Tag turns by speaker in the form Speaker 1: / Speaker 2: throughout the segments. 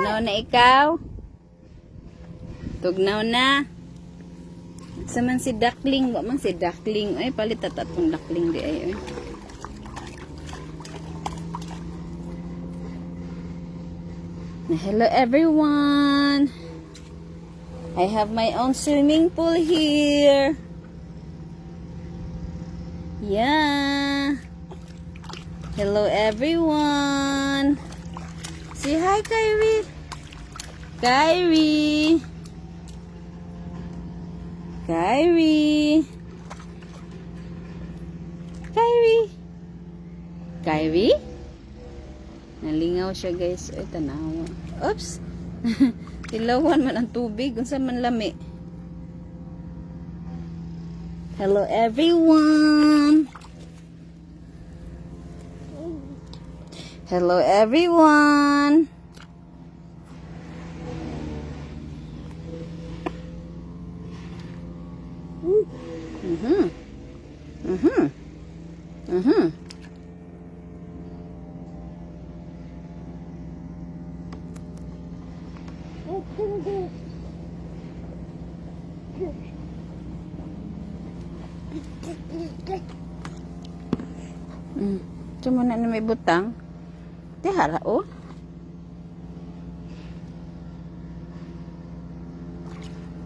Speaker 1: Tugnaw na ikaw? Tugnaw na? Sa man si duckling, wa man si duckling. Ay, palit tatong duckling di ay. Hello everyone. I have my own swimming pool here. Yeah. Hello everyone. Say hi, Kyrie. Kyrie. Kyrie. Kyrie. Kyrie? Nalingaw siya, guys. Ay, tanawa. Oops. Tilawan man ang tubig. Kung saan man lami. Hello, everyone. Hello, everyone. Mhm. Mhm. Mhm. Cuma na may butang. Tihara oh.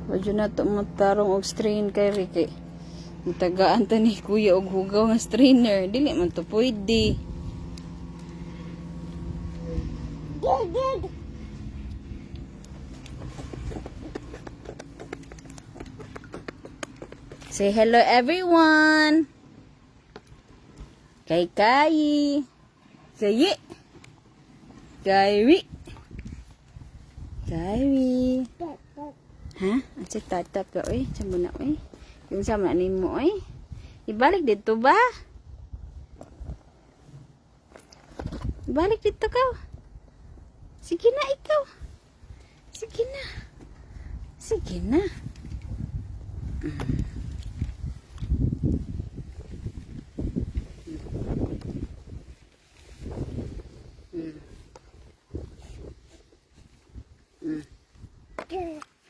Speaker 1: Wadyo na to matarong og strain kay Ricky. Tagaan ta ni kuya og hugaw nga strainer. Dili man to pwede. Say hello everyone. Kay Kai. Say it. Kyrie. Kyrie. Ha? Ang si tatap ka, oy. Saan mo na, oy? Yung sama na mo, oy. Ibalik dito ba? Ibalik dito ka. Sige na, ikaw. Sige na. Sige na.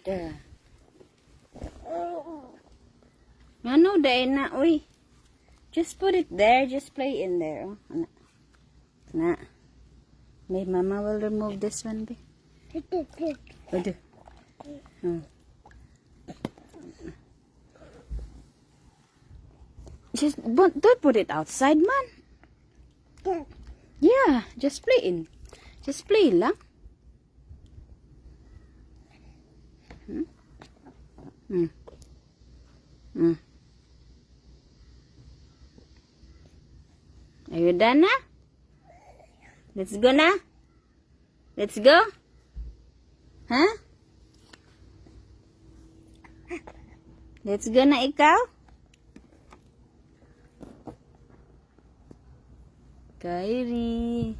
Speaker 1: Da. No, dahil na, uy. Just put it there. Just play in there. Oh. Na. May mama will remove this one, be. Odo. Just don't put it outside, man. Yeah, just play in. Just play lang. Are you done na? Let's go na? Let's go? Huh? Let's go na ikaw? Kyrie.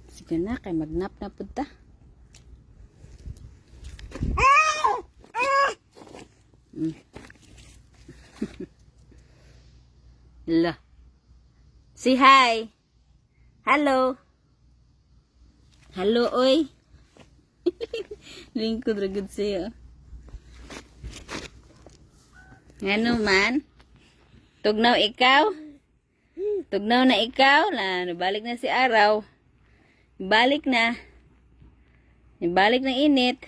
Speaker 1: Sige na, kay magnap na punta. Hello. Say hi. Hello. Hello, oy. Lingkod ragod siya. Ano man? Tugnaw ikaw? Tugnaw na ikaw? Nabalik na si araw. Balik na. Balik ng init.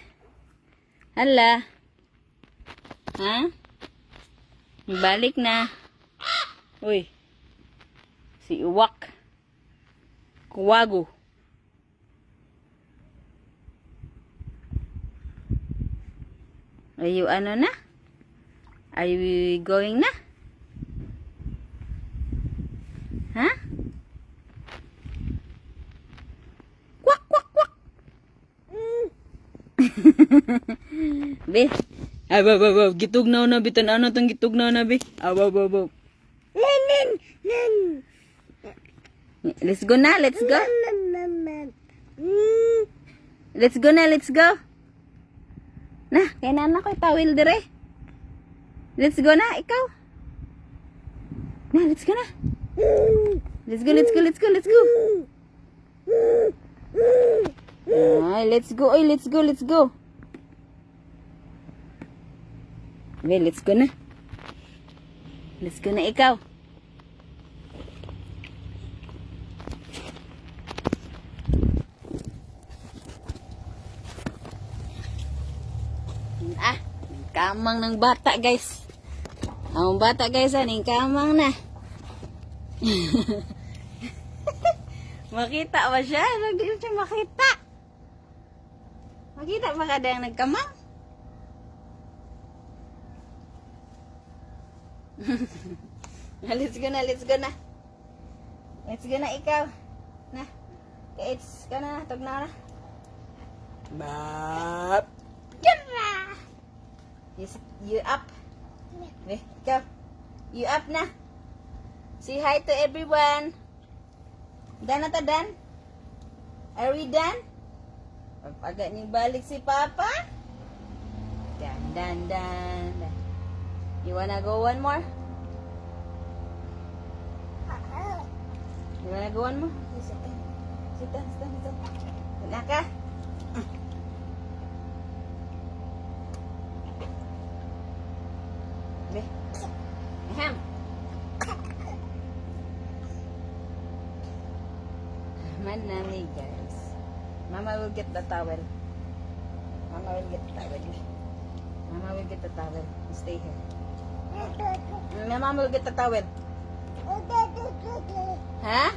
Speaker 1: Hala. Ha? Balik na. Uy. Si Uwak. Kuwago. Are you ano na? Are you going na? Ha? Kwak, kwak, kwak. Be. Abaw. Gitugnaw na. Bitan ano tong gitugnaw na, be. Abaw. Let's go na. Let's go. Let's go na. Let's go. Na, kaya na ko tawil dire. Let's go na, ikaw. Na, let's go na. Let's go, let's go, let's go, let's go. Ay, let's go, ay, let's go, let's go. Okay, let's go na. Let's go na ikaw. Kamang ng bata, guys. Ang bata, guys, aning kamang na. Makita ba siya? Hindi siya makita. Makita ba kada yung nagkamang? Let's go na, let's go na. Let's go na ikaw. Na. It's ka na, tag na na. Bap. Yara! You up? Eh, ikaw. You up na? Say hi to everyone. Done na ta, done? Are we done? Pag-aga niyong balik si Papa? Dan. You wanna go one more? You wanna go one more? Sit down. Wala ka? Be. Ahem. Manami, guys. Mama will get the towel. Mama will get the towel. Stay here. Mama will get the towel. Huh?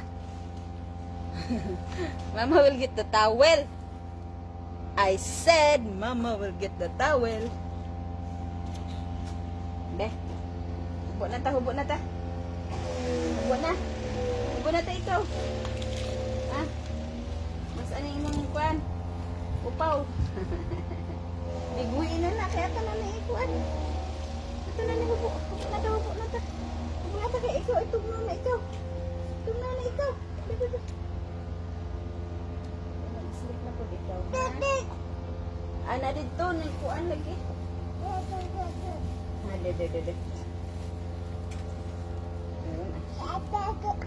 Speaker 1: Mama will get the towel. I said Mama will get the towel. Be. Hubo na ta. Hubo na ta ikaw. Ha? Mas ano yung mga kuwan? Upaw. Biguin na. Kaya ito na ikuan. Ito na hubo. Hubo na ta. Kaya ikaw. Ito na ikaw. Sleep na po ikaw. Ana dito. Nagkuan lagi. Dede.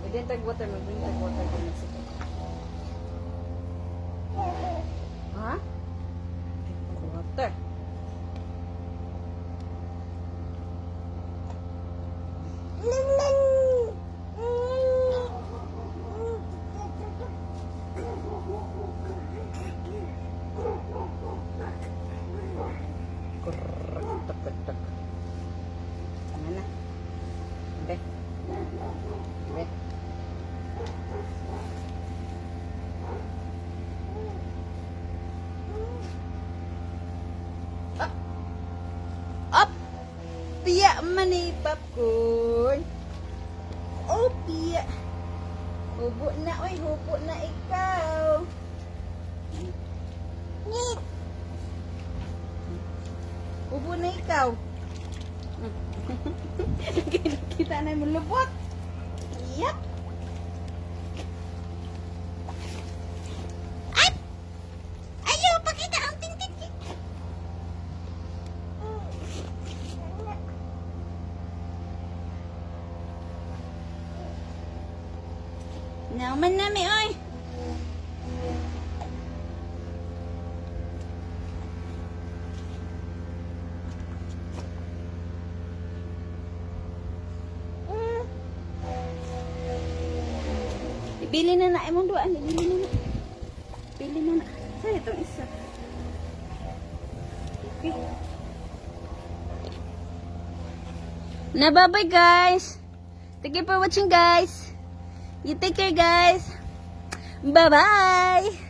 Speaker 1: Hindi tag-water. Magbring tag-water. Ha? Water. Tak. Mana? Be. Up. Piya man ni popcorn. Oh, piya. Hubo na, hubo na ikaw. Hubo na ikaw. Kita na mo lubot. Yep. Ay! Ayaw, pakita ang tingting. Naman nami, oy. Bili na imong duan, Bili na. Sa itong isa. Okay. Na bye-bye, guys. Thank you for watching, guys. You take care, guys. Bye-bye.